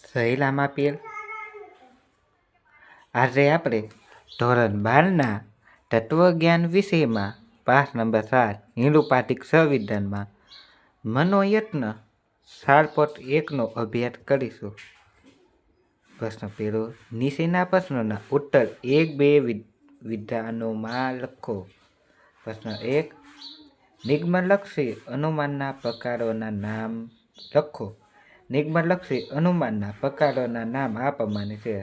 સહેલામાં આપેલ આજે આપણે ધોરણ 12ના તત્વજ્ઞાન વિષયમાં પાઠ નંબર 7 નિરુપાધિક સંવિધાનમાં મનોયત્ન 4.1નો અભ્યાસ કરીશું. પ્રશ્ન પહેલો, નીચેના પ્રશ્નોના ઉત્તર 1-2 વિધાનોમાં લખો. પ્રશ્ન 1, નિગમનલક્ષી અનુમાનના પ્રકારોના નામ લખો. નિગમનલક્ષી અનુમાનના પ્રકારોના નામ આ પ્રમાણે છે: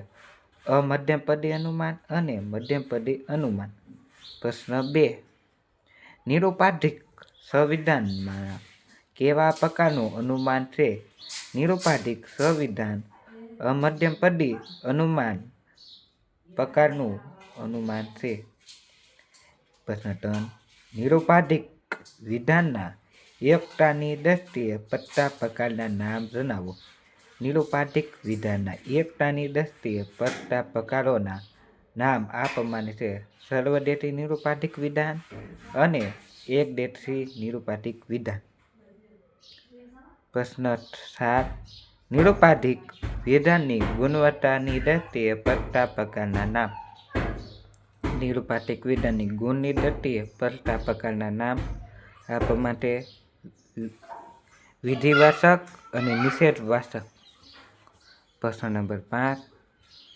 અમધ્યમપદી અનુમાન અને મધ્યમપદી અનુમાન. પ્રશ્ન 2, નિરુપાધિક સંવિધાનમાં કેવા પ્રકારનું અનુમાન છે? નિરુપાધિક સંવિધાન અમધ્યમપદી અનુમાન પ્રકારનું અનુમાન છે. પ્રશ્ન 3, નિરુપાધિક વિધાનના એકતાની દ્રષ્ટિએ પડતા પ્રકારના નામ જણાવો. નિરુપાધિક વિધાનના એકતાની દ્રષ્ટિએ પડતા પ્રકારોના નામ આ પ્રમાણે છે: સર્વદેશી નિરુપાધિક વિધાન અને એકદેશી નિરુપાધિક વિધાન. પ્રશ્ન 4, નિરુપાધિક વિધાનની ગુણવત્તાની દ્રષ્ટિએ પડતા પ્રકારના નામ. નિરુપાધિક વિધાનની ગુણની દ્રષ્ટિએ પડતા પ્રકારના નામ આ પ્રમાણે વિધિવાચક અને નિષેધવાચક. પ્રશ્ન નંબર 5,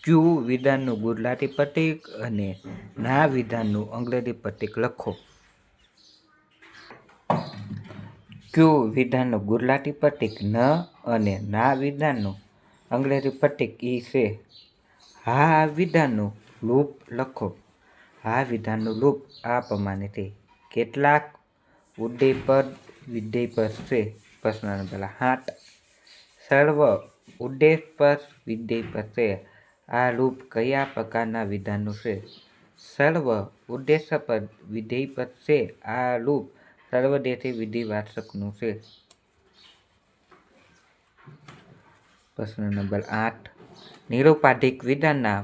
ક્યુ વિધાનનું ગુજરાતી પ્રતીક અને ના વિધાનનું અંગ્રેજી પ્રતીક લખો. ક્યુ વિધાનનું ગુજરાતી પ્રતીક ન અને ના વિધાનનું અંગ્રેજી પ્રતીક ઈ છે. હા વિધાનનું લૂપ લખો. હા વિધાનનું લૂપ આ પ્રમાણે છે: કેટલાક ઉદ્દીપક વિધેયપદ છે. પ્રશ્ન નંબર 7, સર્વ ઉદ્દેશપદ વિધેયપદ છે. આ લૂપ કયા પ્રકારના વિધાનનું છે? સર્વ ઉદ્દેશપદ વિધેયપદ છે. આ લૂપ સર્વદેશી વિધિવાચકનું છે. પ્રશ્ન નંબર 8, નિરુપાધિક વિધાનના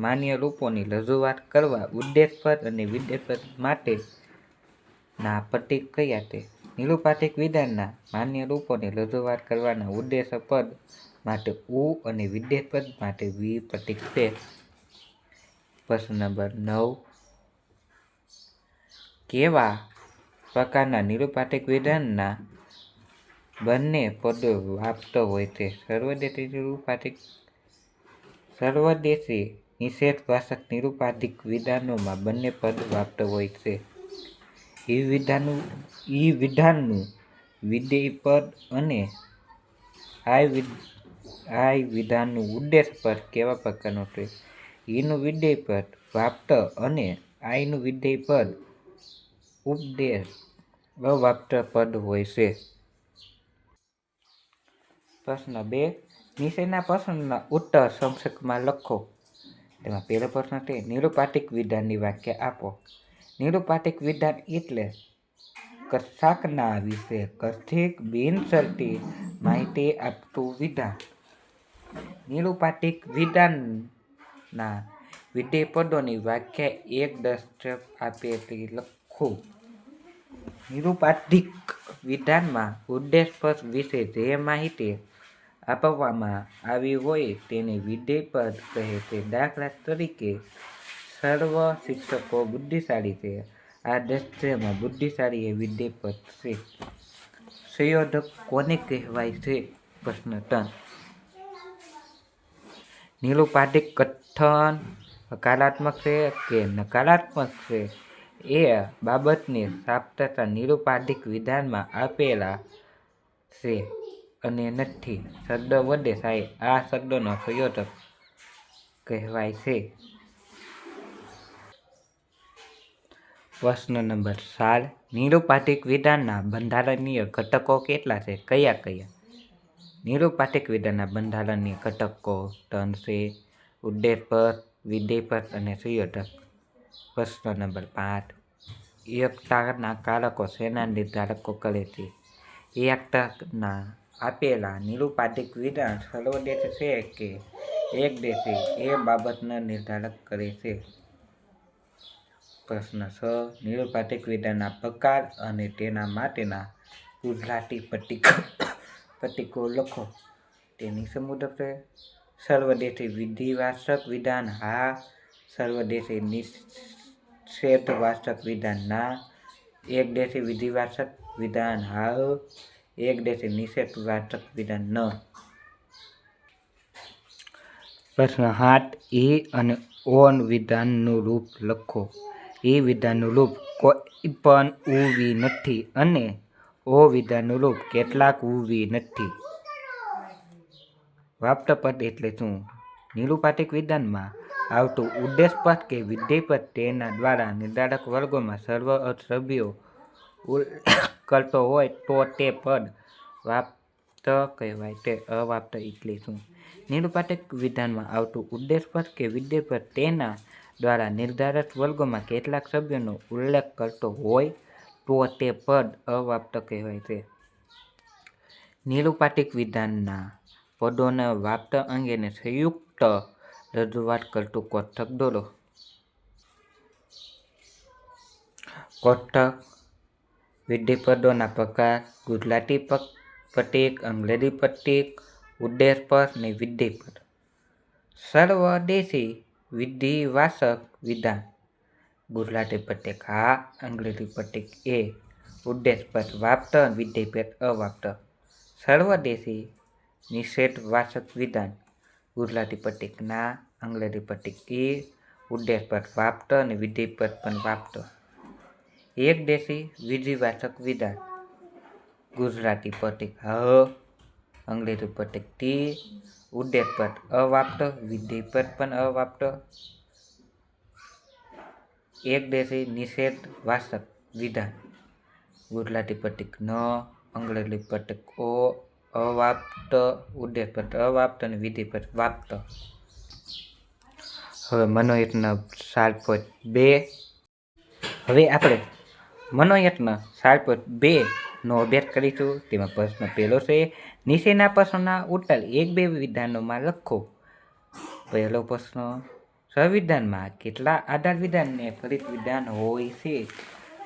માન્ય રૂપોની રજૂઆત કરવા ઉદ્દેશપદ અને વિધેયપદ માટેના પ્રતીક કયા છે? નિરુપાધિક વિધાનના માન્ય રૂપોની રજૂઆત કરવાના ઉદ્દેશપદ માટે ઉ અને વિધેયપદ માટે વી પ્રતીક છે. પ્રશ્ન નંબર 9, કેવા પ્રકારના નિરુપાધિક વિધાનના બંને પદો વ્યાપ્ત હોય છે? સર્વદેશી નિષેધવાચક નિરુપાધિક વિધાનોમાં બંને પદ વ્યાપ્ત હોય છે. ઈ વિધાનનું વિધેયપદ અને આઈ વિધાનનું ઉદ્દેશપદ કેવા પ્રકારનું છે? ઈનું વિધેયપદ વ્યાપ્ત અને આઈનું વિધેયપદ અવ્યાપ્ત પદ હોય છે. પ્રશ્ન 2, નીચેના પ્રશ્નોના ઉત્તર સંક્ષેપમાં લખો. તેમાં પહેલો પ્રશ્ન છે: નિરુપાધિક વિધાનની વ્યાખ્યા આપો. નિરુપાધિક વિધાન એટલે કશાકના વિશે કશીક બિનશરતી માહિતી આપતું વિધાન. નિરુપાધિક વિધાનના વિધેયપદોની વ્યાખ્યા એક દશક આપેલી લખો. નિરુપાધિક વિધાનમાં ઉદ્દેશપદ વિશે જે માહિતી આપવામાં આવી હોય તેને વિધેયપદ કહે છે. દાખલા તરીકે, સર્વ શિક્ષકો બુદ્ધિશાળી છે. આ દૃશ્યમાં બુદ્ધિશાળી એ વિધેયપદ છે. સંયોજક કોને કહેવાય છે? પ્રશ્ન 3, નિરુપાધિક કથન હકારાત્મક છે કે નકારાત્મક છે એ બાબતની સ્પષ્ટતા નિરુપાધિક વિધાનમાં આપેલા છે અને નથી. શબ્દ વડે આ શબ્દોનો સંયોજક કહેવાય છે. પ્રશ્ન નંબર 4, નિરુપાધિક વિધાનના બંધારણીય ઘટકો કેટલા છે? કયા કયા? નિરુપાધિક વિધાનના બંધારણીય ઘટકો 3 છે: ઉદ્દેશપદ, વિધેયપદ અને સંયોજક. પ્રશ્ન નંબર 5, એકતાના કારકો શેના નિર્ધારણ કરે છે? એકતાના આપેલા નિરુપાધિક વિધાન સર્વદેશી છે કે એકદેશી એ બાબતનું નિર્ધારણ કરે છે. પ્રશ્ન 6, નિરુપાધિક વિધાનના પ્રકાર અને તેના માટેના ગુજરાતી પ્રતીકો લખો. તે નીચે મુજબ છે. સર્વદેશી વિધિવાચક વિધાન હા, સર્વદેશી નિષેધવાચક વિધાન ના, એકદેશી વિધિવાચક વિધાન હા, એકદેશી નિષેધવાચક વિધાન ન. પ્રશ્ન 7 ઈ અને ઓન વિધાનનું રૂપ લખો. ઈ વિધાનનું રૂપ કોઈ પણ ઉવી નથી અને ઓ વિધાનનું રૂપ કેટલાક ઉવી નથી. વાપ્તપદ એટલે શું? નિરુપાધિક વિધાનમાં આવતું ઉદ્દેશપદ કે વિધેયપદ તેના દ્વારા નિર્ધારક વર્ગોમાં સર્વ સભ્યો ઉલ્લેખ કરતો હોય તો તે પદ વાપ્ત કહેવાય. તે અવાપ્ત એટલે શું? નિરુપાધિક વિધાનમાં આવતું ઉદ્દેશપદ કે વિધેયપદ તેના દ્વારા નિર્ધારક વર્ગોમાં કેટલાક સભ્યોનો ઉલ્લેખ કરતો હોય તો તે પદ અવાપ્ત કહેવાય છે. નિરુપાધિક વિધાનના પદોના વાપ્ત અંગેની સંયુક્ત રજૂઆત કરતું કોષ્ટક દોરો. કોષ્ટક વિધેયપદોના પ્રકાર: ગુજરાતી પ્રતીક, અંગ્રેજી પ્રતીક, ઉદ્દેશપદ ને વિધેયપદ. સર્વદેશી વિધિવાચક વિધાન: ગુજરાતી પ્રતીક હા, અંગ્રેજી પ્રતીક એ, ઉદ્દેશપદ વાપ્ત, વિધેયપદ અવાપ્ત. સર્વદેશી નિષેધવાચક વિધાન: ગુજરાતી પ્રતીક ના, અંગ્રેજી પ્રતીક ઈ, ઉદ્દેશપદ વાપ્ત અને વિધેયપદ પણ વાપ્ત. એકદેશી વિધિવાચક વિધાન: ગુજરાતી પ્રતીક હ, અંગ્રેજી પ્રતીક ટી, ઉદ્દેશપદ અવાપ્ત, વિધેયપદ પણ અવાપ્ત. એકદેશી નિષેધવાચક વિધાન: ગુજરાતી પ્રતીક ન, અંગ્રેજી પ્રતીક ઓ, અવાપ્ત, ઉદ્દેશપદ અવાપ્ત અને વિધેયપદ વાપ્ત. હવે મનોયત્ન 4.2. હવે આપણે મનોયત્ન 4.2 નો અભ્યાસ કરીશું. તેમાં પ્રશ્ન પહેલો છે, નીચેના પ્રશ્નોના ઉત્તર 1-2 વિધાનોમાં લખો. પહેલો પ્રશ્ન, સંવિધાનમાં કેટલા આધાર વિધાન ને ફલિત વિધાન હોય છે?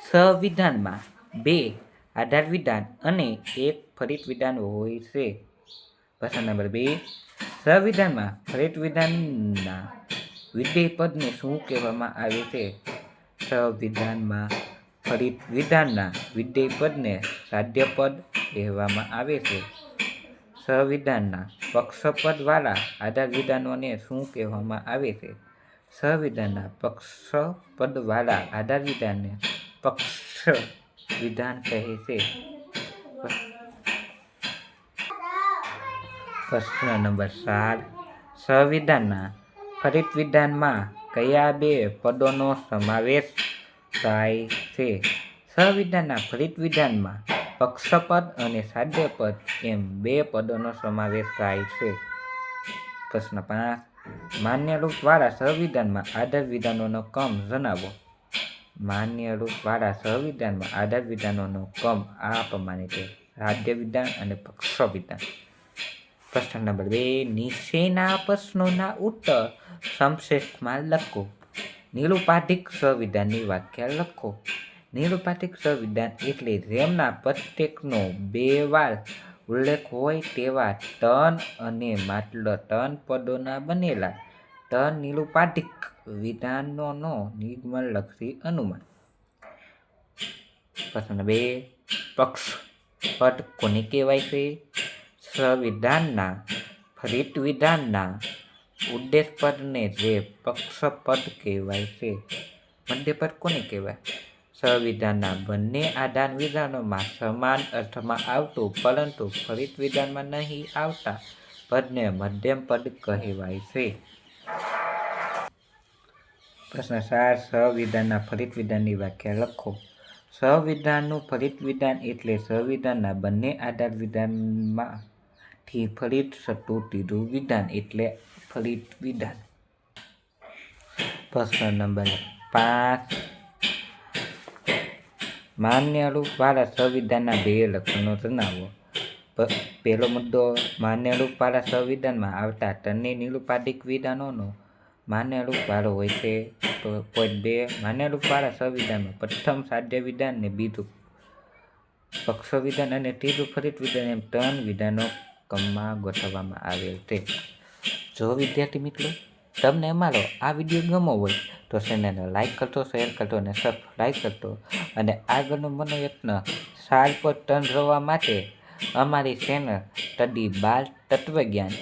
સંવિધાનમાં 2 આધાર વિધાન અને 1 ફલિત વિધાન હોય છે. પ્રશ્ન નંબર 2, સંવિધાનમાં ફલિત વિધાનના વિધેયપદને શું કહેવામાં આવે છે? સંવિધાનમાં ફલિત વિધાનના વિધેયપદને સાધ્યપદ કહેવામાં આવે છે. સંવિધાનના પક્ષપદવાળા આધાર વિધાનોને શું કહેવામાં આવે છે? સંવિધાનના પક્ષપદવાળા આધાર વિધાનને પક્ષ વિધાન કહે છે. પ્રશ્ન નંબર 4, સંવિધાનના ફલિત વિધાનમાં કયા 2 પદોનો સમાવેશ થાય છે? સંવિધાનના ફલિત વિધાનમાં પક્ષપદ અને સાધ્યપદ એમ 2 પદોનો સમાવેશ થાય છે. પ્રશ્ન 5, માન્ય રૂપવાળા સંવિધાનમાં આધાર વિધાનોનો ક્રમ જણાવો. માન્ય રૂપવાળા સંવિધાનમાં આધાર વિધાનોનો ક્રમ આ પ્રમાણે છે: સાધ્ય વિધાન અને પક્ષ વિધાન. પ્રશ્ન નંબર 2, નીચેના પ્રશ્નોના ઉત્તર સંક્ષેપમાં લખો. નિરુપાધિક સંવિધાનની વ્યાખ્યા લખો. નિરુપાધિક સંવિધાન એટલે જેમના પ્રત્યેકનો 2 વાર ઉલ્લેખ હોય તેવા 3 અને માત્ર 3 પદોના બનેલા 3 નિરુપાધિક વિધાનોનો નિગમનલક્ષી અનુમાન. પ્રશ્ન 2, પક્ષપદ કોને કહેવાય છે? સંવિધાનના ફલિત વિધાનના ઉદ્દેશપદને જે પક્ષપદ કહેવાય છે. મધ્યપદ કોને કહેવાય? સંવિધાનના બંને આધાર વિધાનોમાં સમાન અર્થમાં આવતું પરંતુ ફલિત વિધાનમાં નહીં આવતા પદને મધ્યમ પદ કહેવાય છે. પ્રશ્ન 4, સંવિધાનના ફલિત વિધાનની વ્યાખ્યા લખો. સંવિધાનનું ફલિત વિધાન એટલે સંવિધાનના બંને આધાર વિધાનમાંથી ફલિત થતું ત્રીજું વિધાન એટલે ફલિત વિધાન. પ્રશ્ન નંબર 5, માન્ય રૂપવાળા સંવિધાનના 2 લક્ષણો જણાવો. પહેલો મુદ્દો, માન્ય રૂપવાળા સંવિધાનમાં આવતા ત્રણેય નિરુપાધિક વિધાનોનો માન્ય રૂપવાળો હોય છે. પોઈન્ટ 2, માન્ય રૂપવાળા સંવિધાનમાં પ્રથમ સાધ્ય વિધાન ને બીજું પક્ષ વિધાન અને ત્રીજું ફલિત વિધાન એમ 3 વિધાનો ક્રમમાં ગોઠવવામાં આવેલ છે. જો વિદ્યાર્થી મિત્રો તમને અમારો આ વિડીયો ગમો હોય તો ચેનલને લાઈક કરજો, શેર કરજો અને સબસ્ક્રાઈબ કરજો. અને આગળનો મનોયત્ન 4 પર 3 જોવા માટે અમારી ચેનલ સ્ટડી બાર તત્વજ્ઞાન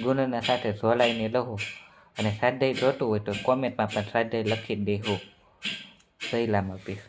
ગુણના સાથે જોડાઈને રહો. અને સ્વાધ્યાય જોતું હોય તો કોમેન્ટમાં પણ સ્વાધ્યાય લખી દેજો. સહેલામાં પીસ.